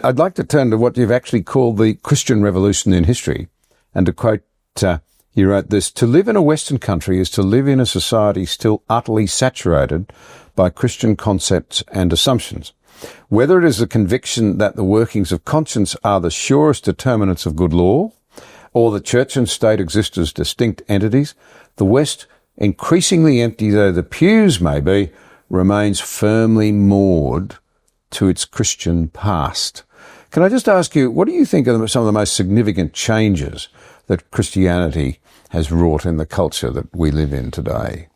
I'd like to turn to what you've actually called the Christian Revolution in history. And to quote, you wrote this: "To live in a Western country is to live in a society still utterly saturated by Christian concepts and assumptions. Whether it is a conviction that the workings of conscience are the surest determinants of good law, or the church and state exist as distinct entities, the West, increasingly empty though the pews may be, remains firmly moored to its Christian past." Can I just ask you, what do you think are some of the most significant changes that Christianity has wrought in the culture that we live in today?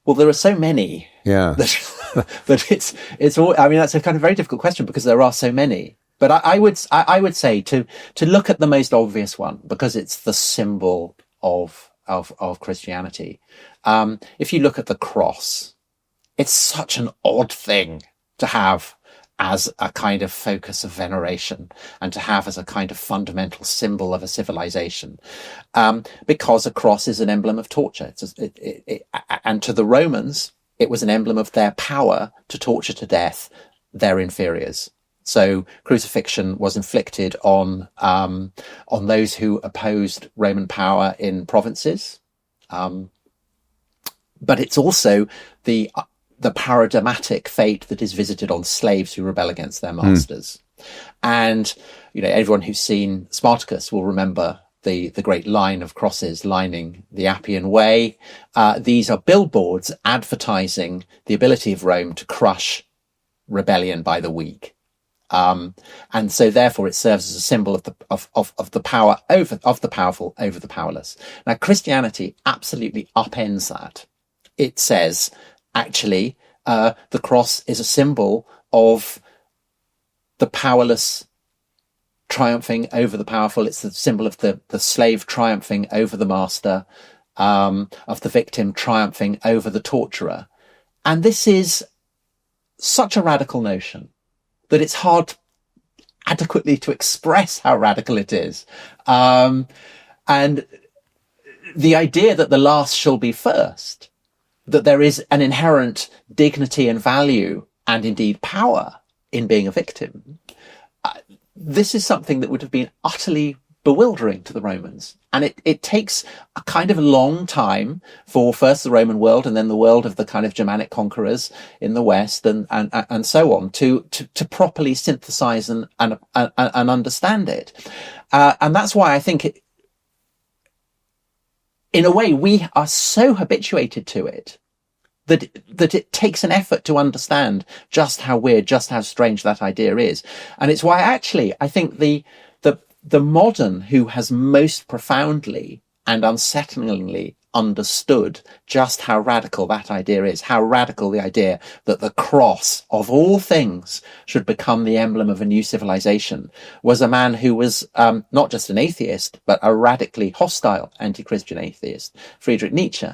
Well, there are so many. Yeah. That it's all, I mean, that's a kind of very difficult question because there are so many. But I would say to look at the most obvious one, because it's the symbol of Christianity. If you look at the cross, it's such an odd thing to have as a kind of focus of veneration and to have as a kind of fundamental symbol of a civilization, because a cross is an emblem of torture. And to the Romans, it was an emblem of their power to torture to death their inferiors. So crucifixion was inflicted on those who opposed Roman power in provinces, but it's also the paradigmatic fate that is visited on slaves who rebel against their masters. And, everyone who's seen Spartacus will remember the great line of crosses lining the Appian Way. These are billboards advertising the ability of Rome to crush rebellion by the weak. And so therefore it serves as a symbol of the power of the powerful over the powerless. Now, Christianity absolutely upends that. It says, actually, the cross is a symbol of the powerless triumphing over the powerful. It's the symbol of the slave triumphing over the master, of the victim triumphing over the torturer. And this is such a radical notion that it's hard adequately to express how radical it is. And the idea that the last shall be first, that there is an inherent dignity and value and indeed power in being a victim, this is something that would have been utterly bewildering to the Romans. And it takes a kind of a long time for first the Roman world and then the world of the kind of Germanic conquerors in the West and so on to properly synthesize and understand it. And that's why I think in a way, we are so habituated to it that it takes an effort to understand just how weird, just how strange that idea is. And it's why actually I think the modern who has most profoundly and unsettlingly understood just how radical that idea is, how radical the idea that the cross of all things should become the emblem of a new civilization, was a man who was not just an atheist, but a radically hostile anti-Christian atheist, Friedrich Nietzsche.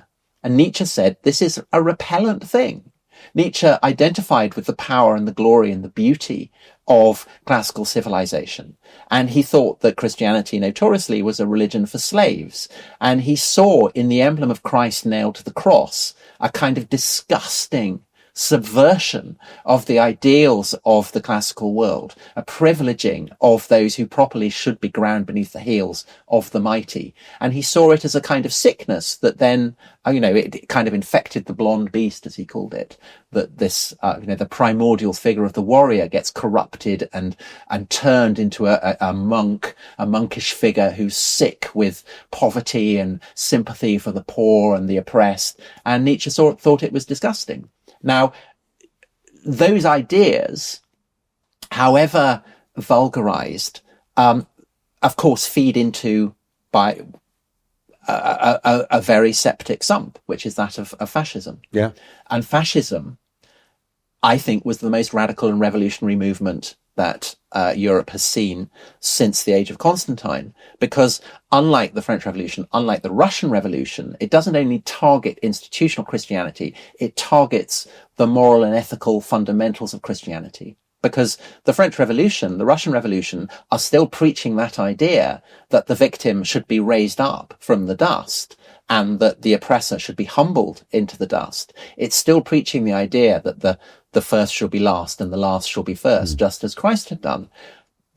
And Nietzsche said this is a repellent thing. Nietzsche identified with the power and the glory and the beauty of classical civilization. And he thought that Christianity notoriously was a religion for slaves. And he saw in the emblem of Christ nailed to the cross a kind of disgusting subversion of the ideals of the classical world, a privileging of those who properly should be ground beneath the heels of the mighty. And he saw it as a kind of sickness that then, it kind of infected the blonde beast, as he called it, that this, the primordial figure of the warrior gets corrupted and turned into a monkish figure who's sick with poverty and sympathy for the poor and the oppressed. And Nietzsche thought it was disgusting. Now, those ideas, however vulgarized, of course, feed into by a very septic sump, which is that of fascism. Yeah. And fascism, I think, was the most radical and revolutionary movement that Europe has seen since the age of Constantine, because unlike the French Revolution, unlike the Russian Revolution, it doesn't only target institutional Christianity, it targets the moral and ethical fundamentals of Christianity. Because the French Revolution, the Russian Revolution are still preaching that idea that the victim should be raised up from the dust and that the oppressor should be humbled into the dust. It's still preaching the idea that the first shall be last and the last shall be first, just as Christ had done.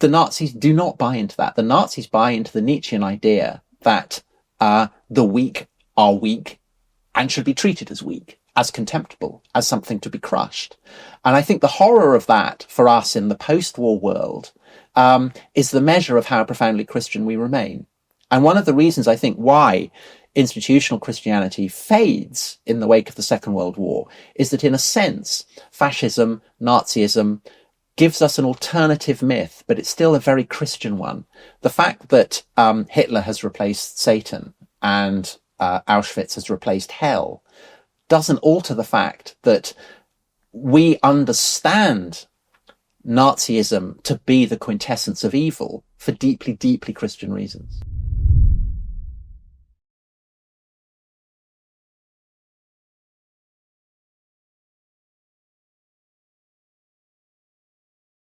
the Nazis do not buy into that. The Nazis buy into the Nietzschean idea that the weak are weak and should be treated as weak, as contemptible, as something to be crushed. And I think the horror of that for us in the post-war world is the measure of how profoundly Christian we remain. And one of the reasons I think why institutional Christianity fades in the wake of the Second World War is that, in a sense, fascism, Nazism gives us an alternative myth, but it's still a very Christian one. The fact that Hitler has replaced Satan and Auschwitz has replaced hell doesn't alter the fact that we understand Nazism to be the quintessence of evil for deeply, deeply Christian reasons.